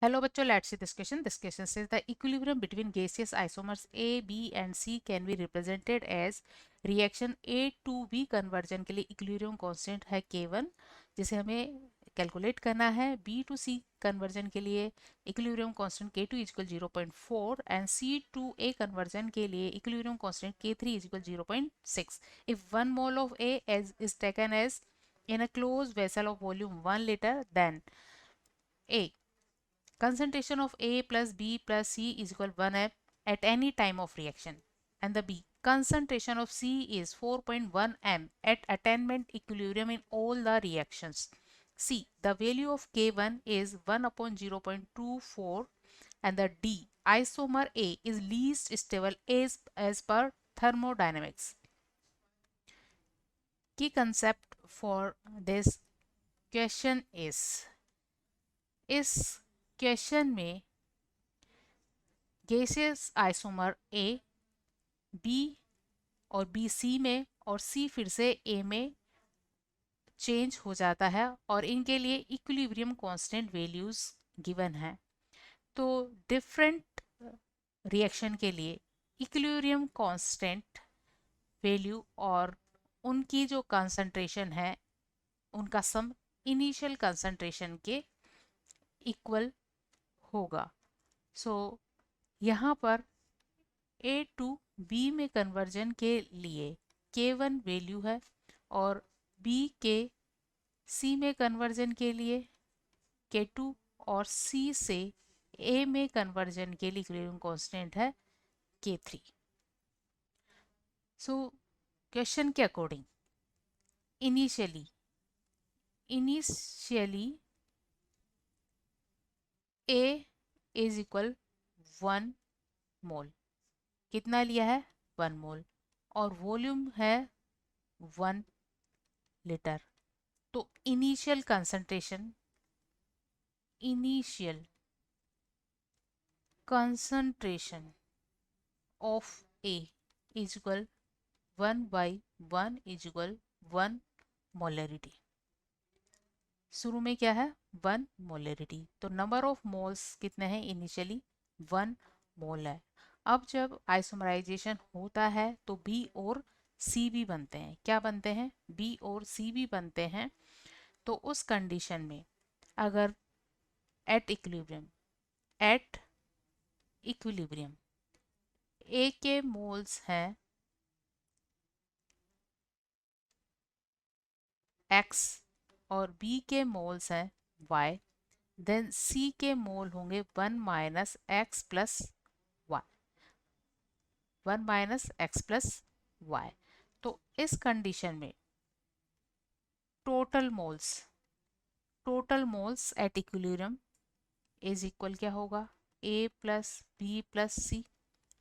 Hello बच्चों, let's see this question. This question says the equilibrium between gaseous isomers A, B and C can be represented as reaction A to B conversion के लिए equilibrium constant है K1 जिसे हमें calculate करना है. B to C conversion के लिए equilibrium constant K2 is equal 0.4 and C to A conversion के लिए equilibrium constant K3 is equal 0.6. If 1 mole of A is taken as in a closed vessel of volume 1 liter, then A concentration of A plus B plus C is equal 1 at any time of reaction, and the B concentration of C is 4.1 m at attainment equilibrium in all the reactions. C the value of K1 is 1 upon 0.24, and the D isomer A is least stable as per thermodynamics. Key concept for this question is इस question में gases isomer ए, B और B C में और सी फिर से ए में change हो जाता है और इनके लिए इक्विलिब्रियम कांस्टेंट वैल्यूज गिवन है. तो डिफरेंट रिएक्शन के लिए इक्विलिब्रियम कांस्टेंट वैल्यू और उनकी जो कंसंट्रेशन है उनका सम इनिशियल कंसंट्रेशन के इक्वल होगा. सो यहाँ पर A टू B में कन्वर्जन के लिए K1 वैल्यू है और B के C में कन्वर्जन के लिए K2 और C से A में कन्वर्जन के लिए इक्विलिब्रियम कांस्टेंट है K3. सो क्वेश्चन के according initially A is equal 1 मोल. कितना लिया है? 1 मोल. और वॉल्यूम है 1 लीटर. तो initial concentration of A is equal 1/1 is equal 1 molarity. शुरू में क्या है? 1 मोलरिटी. तो नंबर ऑफ मोल्स कितने हैं? इनिशियली 1 मोल है. अब जब आइसोमराइजेशन होता है तो B और C भी बनते हैं. क्या बनते हैं? B और C भी बनते हैं. तो उस कंडीशन में अगर एट इक्विलिब्रियम A के मोल्स हैं X और B के मोल्स हैं Y, देन C के मोल होंगे 1 माइनस एक्स प्लस वाई. तो इस कंडीशन में total moles at equilibrium is equal क्या होगा? A प्लस बी प्लस सी.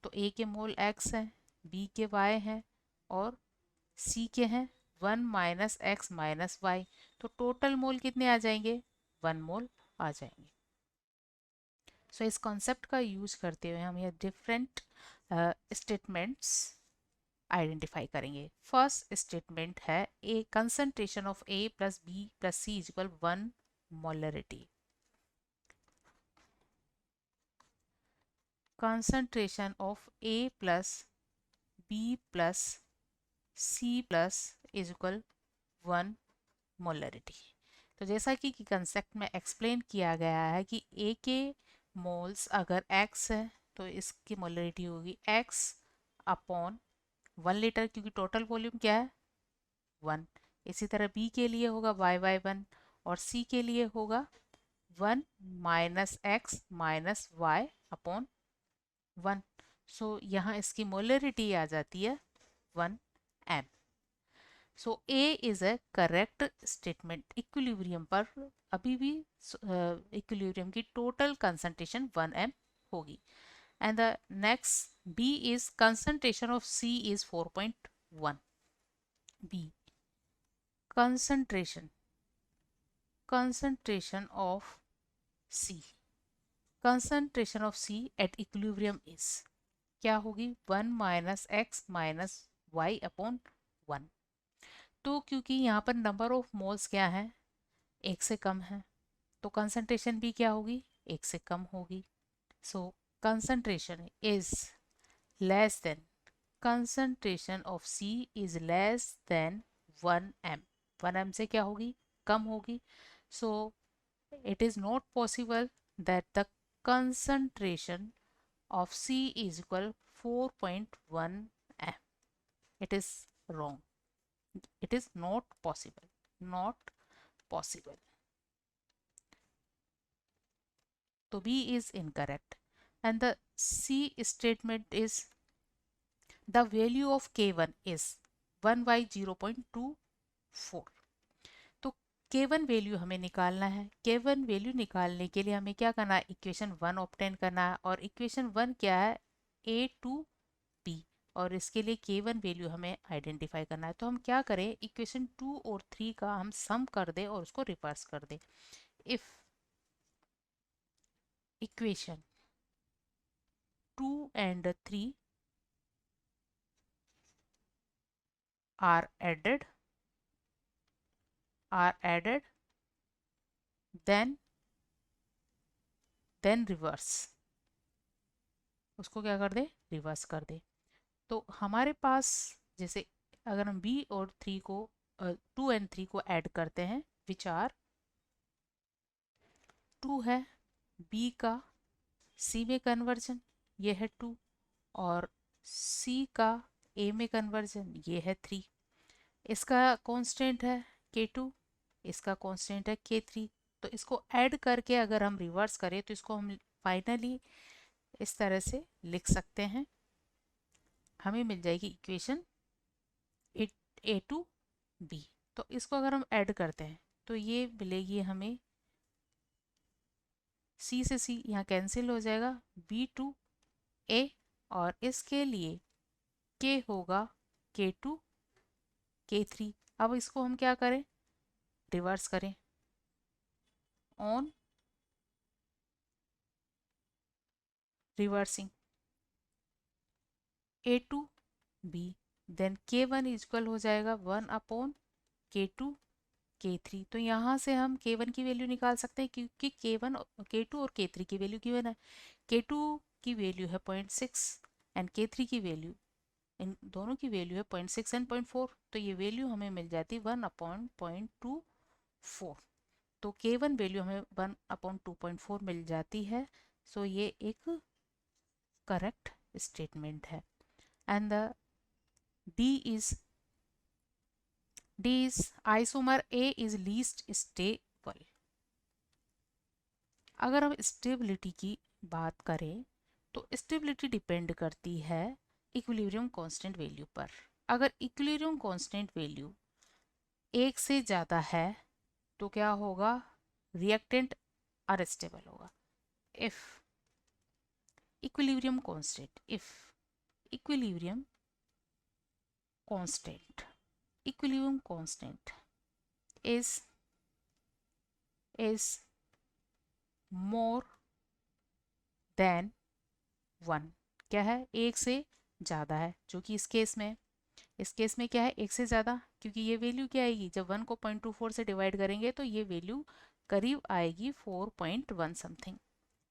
तो A के मोल X हैं, B के Y हैं और C के हैं 1 माइनस एक्स माइनस वाई. तो टोटल मोल कितने आ जाएंगे? 1 मोल आ जाएंगे. सो इस कॉन्सेप्ट का यूज करते हुए हम ये डिफरेंट स्टेटमेंट्स आइडेंटिफाई करेंगे. फर्स्ट स्टेटमेंट है a concentration of A plus B plus C is equal 1 molarity. concentration of A plus B plus C plus is equal 1 molarity. तो जैसा कि कंसेप्ट में एक्सप्लेन किया गया है कि A के मोल्स अगर X है तो इसकी मोलरिटी होगी X अपॉन 1 लीटर, क्योंकि टोटल वॉल्यूम क्या है? 1. इसी तरह B के लिए होगा y/1 और C के लिए होगा 1 minus x minus y upon 1. So यहाँ इसकी मोलरिटी आ जाती है 1 m. So A is a correct statement. Equilibrium पर अभी भी इक्विलिब्रियम की टोटल कंसंट्रेशन 1 m होगी. And the next B is concentration of C is 4.1. B concentration of C at equilibrium is क्या होगी? 1 minus x minus y upon 1. तो क्योंकि यहाँ पर नंबर ऑफ मोल्स क्या है? 1 से कम है तो कंसंट्रेशन भी क्या होगी? 1 से कम होगी। So concentration is less than, concentration of C is less than 1 m, 1 m से क्या होगी, कम होगी. So it is not possible that the concentration of C is equal 4.1 m. It is wrong. It is not possible. Not possible. So B is incorrect. And the C statement is the value of K1 is 1 by 0.24. तो K1 value हमें निकालना है. K1 value निकालने के लिए हमें क्या करना है, इक्वेशन 1 ऑब्टेन करना है. और इक्वेशन 1 क्या है, A टू B, और इसके लिए K1 वैल्यू हमें आइडेंटिफाई करना है. तो हम क्या करें, इक्वेशन 2 और 3 का हम सम कर दें और उसको रिवर्स कर दें. If equation 2 and 3 are added then reverse, उसको क्या कर दे, रिवर्स कर दे. तो हमारे पास जैसे अगर हम B और 3 को 2 and 3 को ऐड करते हैं, विच आर 2 है B का C में कन्वर्जन, ये है 2, और C का A में कन्वर्जन, ये है 3. इसका कांस्टेंट है K2, इसका कांस्टेंट है K3. तो इसको ऐड करके अगर हम रिवर्स करें तो इसको हम फाइनली इस तरह से लिख सकते हैं. हमें मिल जाएगी इक्वेशन A टू B. तो इसको अगर हम ऐड करते हैं तो ये मिलेगी हमें, C से C यहाँ कैंसिल हो जाएगा, B टू A, और इसके लिए K होगा K2 K3. अब इसको हम क्या करें, रिवर्स करें. On reversing A to B, then K1 equal हो जाएगा 1 अपॉन K2 K3. तो यहाँ से हम K1 की वैल्यू निकाल सकते हैं क्योंकि K1 K2 और K3 की वैल्यू गिवन है. K2 की वैल्यू है 0.6 एंड K3 की वैल्यू, इन दोनों की वैल्यू है 0.6 एंड 0.4. तो ये वैल्यू हमें मिल जाती है 1 अपॉन 0.24. तो K1 वैल्यू हमें 1 अपॉन 2.4 मिल जाती है. सो ये एक करेक्ट स्टेटमेंट है. And the D is isomer A is least stable. अगर हम स्टेबिलिटी की बात करें तो स्टेबिलिटी डिपेंड करती है इक्विलिब्रियम कांस्टेंट वैल्यू पर. अगर इक्विलिब्रियम कांस्टेंट वैल्यू 1 से ज़्यादा है तो क्या होगा, रिएक्टेंट अनस्टेबल होगा. If equilibrium constant, if equilibrium constant is more than 1, क्या है, 1 से ज़्यादा है, जो कि इस केस में क्या है, 1 से ज़्यादा, क्योंकि ये वैल्यू क्या आएगी, जब 1 को 0.24 से डिवाइड करेंगे तो ये वैल्यू करीब आएगी 4.1 समथिंग,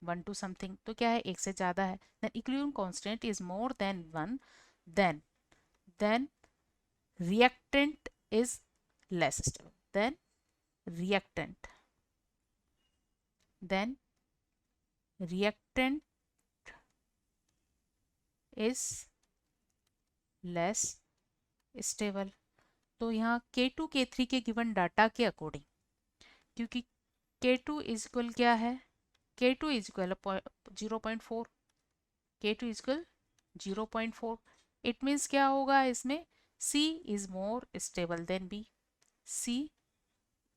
1 टू समथिंग. तो क्या है, 1 से ज़्यादा है. Then equilibrium constant is more than 1, then reactant is less stable, then reactant is less stable. तो यहाँ K2 K3 के गिवन डाटा के अकॉर्डिंग, क्योंकि K2 इज इक्वल क्या है, K2 is equal 0.4, K2 is equal 0.4. It means क्या होगा इसमें, C is more stable than B. C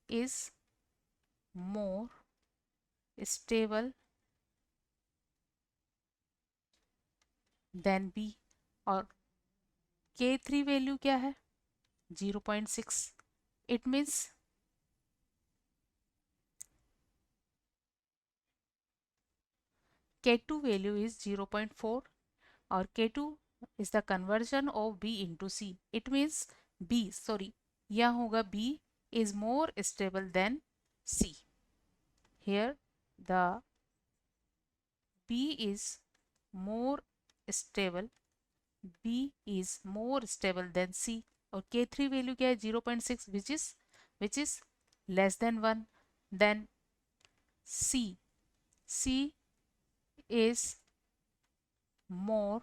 is more stable than B. और K3 वैल्यू क्या है, 0.6. It means K2 value is 0.4 और K2 is the conversion of B into C. It means यहाँ होगा B is more stable than C. Here the B is more stable, B is more stable than C. और K3 value क्या है 0.6 which is less than 1. Then C is more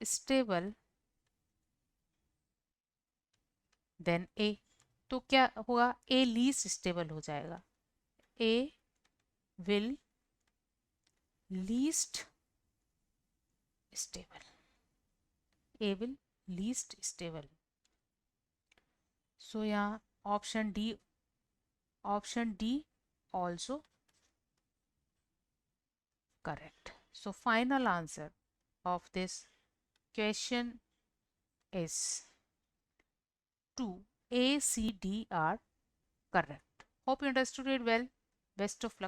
stable than A. तो क्या होगा A least stable हो जाएगा. A will least stable. A will least stable. So यहाँ option D also correct. So final answer of this question is 2. A, C, D are correct. Hope you understood it well. Best of luck.